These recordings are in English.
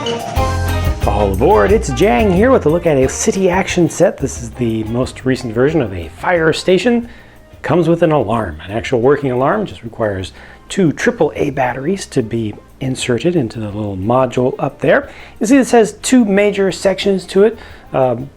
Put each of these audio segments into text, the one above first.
All aboard, it's Jang here with a look at a city action set. This is the most recent version of a fire station. Comes with an alarm, an actual working alarm. Just requires two AAA batteries to be inserted into the little module up there. You see this has two major sections to it.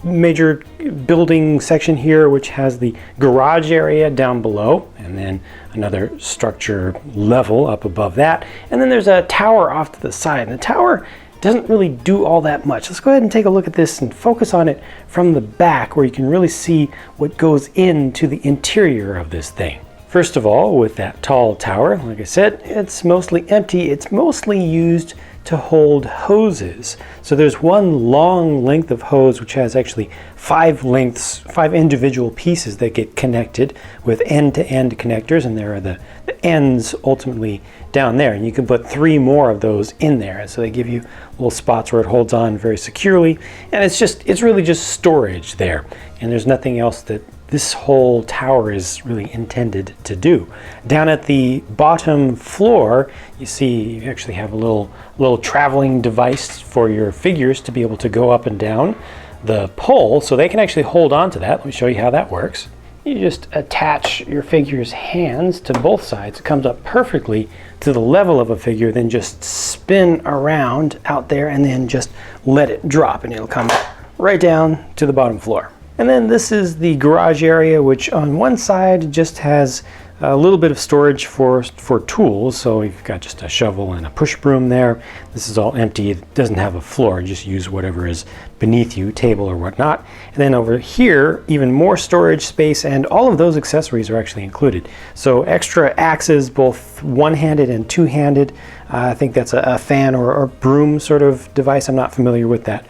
Major building section here which has the garage area down below, and then another structure level up above that. And then there's a tower off to the side, and the tower doesn't really do all that much. Let's go ahead and take a look at this and focus on it from the back, where you can really see what goes into the interior of this thing. First of all, with that tall tower, like I said, it's mostly empty. It's mostly used to hold hoses. So there's one long length of hose which has actually five individual pieces that get connected with end-to-end connectors, and there are the ends ultimately down there, and you can put three more of those in there, so they give you little spots where it holds on very securely, and it's really just storage there, and there's nothing else that this whole tower is really intended to do. Down at the bottom floor, you see you actually have a little traveling device for your figures to be able to go up and down the pole, so they can actually hold on to that. Let me show you how that works. You just attach your figure's hands to both sides. It comes up perfectly to the level of a figure, then just spin around out there and then just let it drop, and it'll come right down to the bottom floor. And then this is the garage area, which on one side just has a little bit of storage for tools. So you've got just a shovel and a push broom there. This is all empty. It doesn't have a floor. Just use whatever is beneath you, table or whatnot. And then over here, even more storage space, and all of those accessories are actually included. So extra axes, both one-handed and two-handed. I think that's a fan or broom sort of device. I'm not familiar with that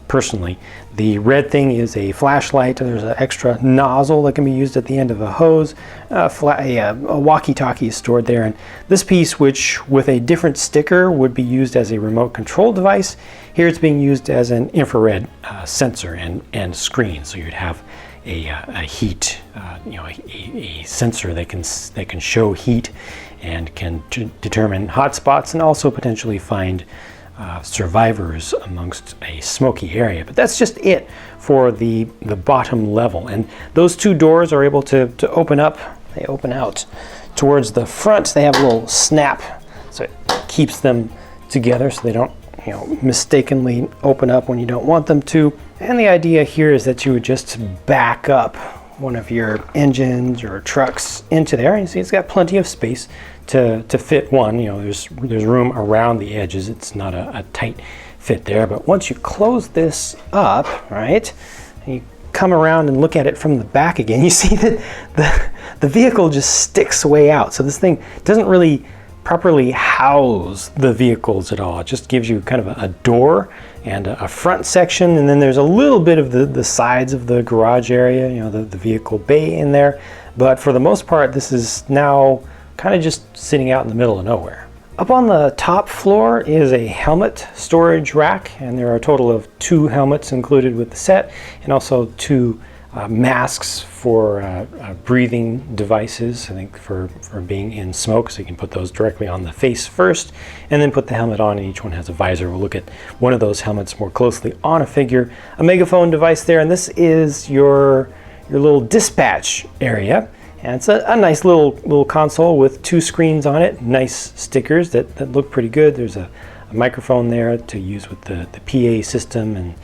personally. The red thing is a flashlight. There's an extra nozzle that can be used at the end of a hose. A walkie-talkie is stored there. And this piece, which with a different sticker would be used as a remote control device, here it's being used as an infrared sensor and screen. So you'd have a heat, a sensor that can show heat and can determine hot spots, and also potentially find survivors amongst a smoky area. But that's just it for the bottom level, and those two doors are able to open up. They open out towards the front. They have a little snap, so it keeps them together so they don't mistakenly open up when you don't want them to. And the idea here is that you would just back up one of your engines or trucks into there, and you see it's got plenty of space to fit one. There's room around the edges. It's not a tight fit there, but once you close this up, right, and you come around and look at it from the back again, you see that the vehicle just sticks way out. So this thing doesn't really properly house the vehicles at all. It just gives you kind of a door and a front section, and then there's a little bit of the sides of the garage area, the vehicle bay in there. But for the most part, this is now kind of just sitting out in the middle of nowhere. Up on the top floor is a helmet storage rack, and there are a total of 2 helmets included with the set, and also 2 masks for breathing devices, I think for being in smoke, so you can put those directly on the face first and then put the helmet on, and each one has a visor. We'll look at one of those helmets more closely on a figure. A megaphone device there, and this is your little dispatch area. And it's a nice little console with 2 screens on it, nice stickers that look pretty good. There's a microphone there to use with the PA system, and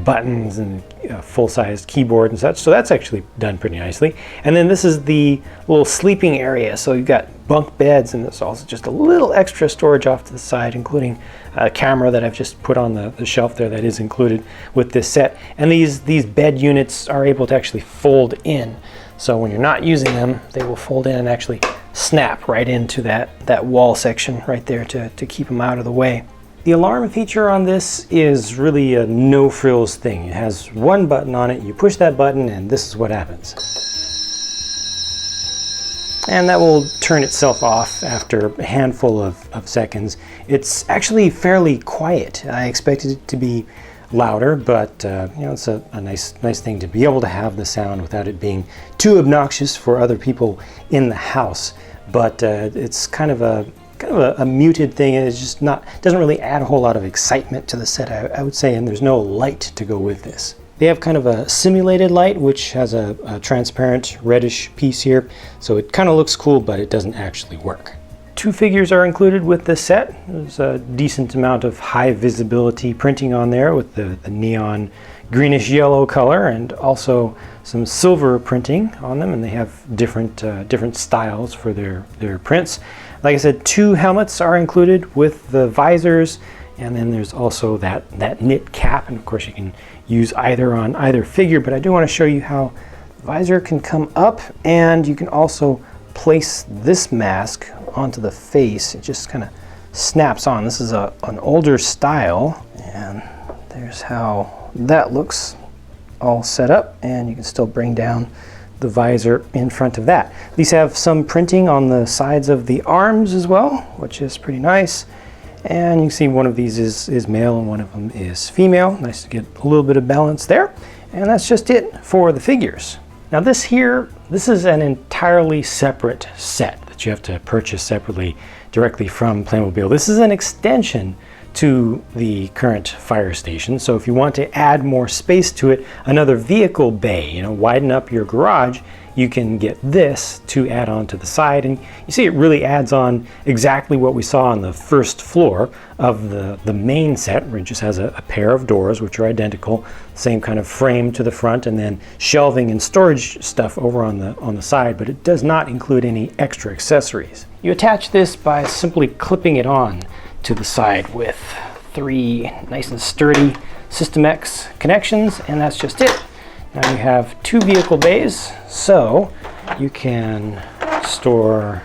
buttons and full-sized keyboard and such. So that's actually done pretty nicely. And then this is the little sleeping area. So you've got bunk beds, and there's also just a little extra storage off to the side, including a camera that I've just put on the shelf there that is included with this set. And these bed units are able to actually fold in. So when you're not using them, they will fold in and actually snap right into that wall section right there to keep them out of the way. The alarm feature on this is really a no-frills thing. It has one button on it. You push that button and this is what happens. And that will turn itself off after a handful of seconds. It's actually fairly quiet. I expected it to be louder, but it's a nice thing to be able to have the sound without it being too obnoxious for other people in the house. But it's kind of kind of a muted thing, and it's just not, doesn't really add a whole lot of excitement to the set, I would say, and there's no light to go with this. They have kind of a simulated light, which has a transparent reddish piece here, so it kind of looks cool, but it doesn't actually work. 2 figures are included with this set. There's a decent amount of high visibility printing on there with the neon greenish yellow color, and also some silver printing on them, and they have different styles for their prints. Like I said, 2 helmets are included with the visors, and then there's also that knit cap, and of course you can use either on either figure, but I do want to show you how the visor can come up, and you can also place this mask onto the face. It just kind of snaps on. This is an older style, and there's how that looks all set up, and you can still bring down the visor in front of that. These have some printing on the sides of the arms as well, which is pretty nice. And you can see one of these is male and one of them is female. Nice to get a little bit of balance there. And that's just it for the figures. Now this is an entirely separate set that you have to purchase separately directly from Playmobil. This is an extension to the current fire station. So if you want to add more space to it, another vehicle bay, widen up your garage, you can get this to add on to the side. And you see it really adds on exactly what we saw on the first floor of the main set, where it just has a pair of doors which are identical, same kind of frame to the front, and then shelving and storage stuff over on the side, but it does not include any extra accessories. You attach this by simply clipping it on to the side with 3 nice and sturdy System X connections, and that's just it. Now you have 2 vehicle bays, so you can store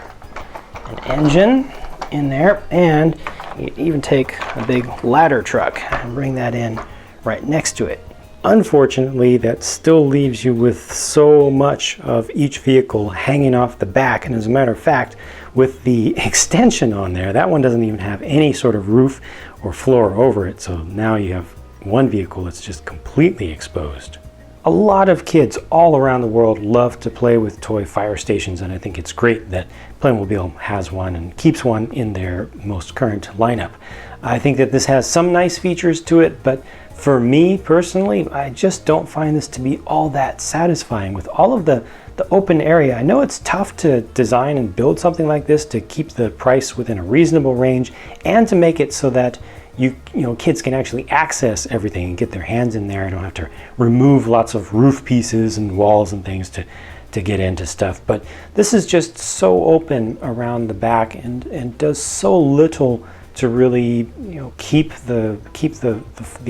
an engine in there, and you even take a big ladder truck and bring that in right next to it. Unfortunately, that still leaves you with so much of each vehicle hanging off the back, and as a matter of fact, with the extension on there, that one doesn't even have any sort of roof or floor over it, so now you have one vehicle that's just completely exposed. A lot of kids all around the world love to play with toy fire stations, and I think it's great that Playmobil has one and keeps one in their most current lineup. I think that this has some nice features to it, but for me personally, I just don't find this to be all that satisfying. With all of the open area, I know it's tough to design and build something like this to keep the price within a reasonable range and to make it so that kids can actually access everything and get their hands in there. I don't have to remove lots of roof pieces and walls and things to get into stuff. But this is just so open around the back and does so little to really keep the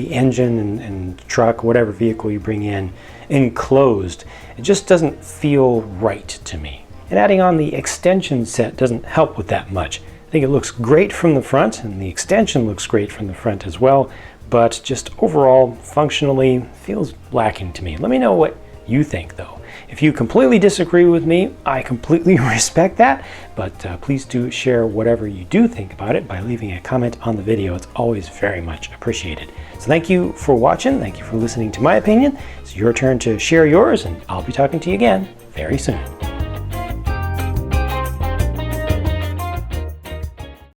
engine and truck, whatever vehicle you bring in, enclosed. It just doesn't feel right to me. And adding on the extension set doesn't help with that much. I think it looks great from the front, and the extension looks great from the front as well, but just overall, functionally, feels lacking to me. Let me know what you think, though. If you completely disagree with me, I completely respect that, but please do share whatever you do think about it by leaving a comment on the video. It's always very much appreciated. So thank you for watching. Thank you for listening to my opinion. It's your turn to share yours, and I'll be talking to you again very soon.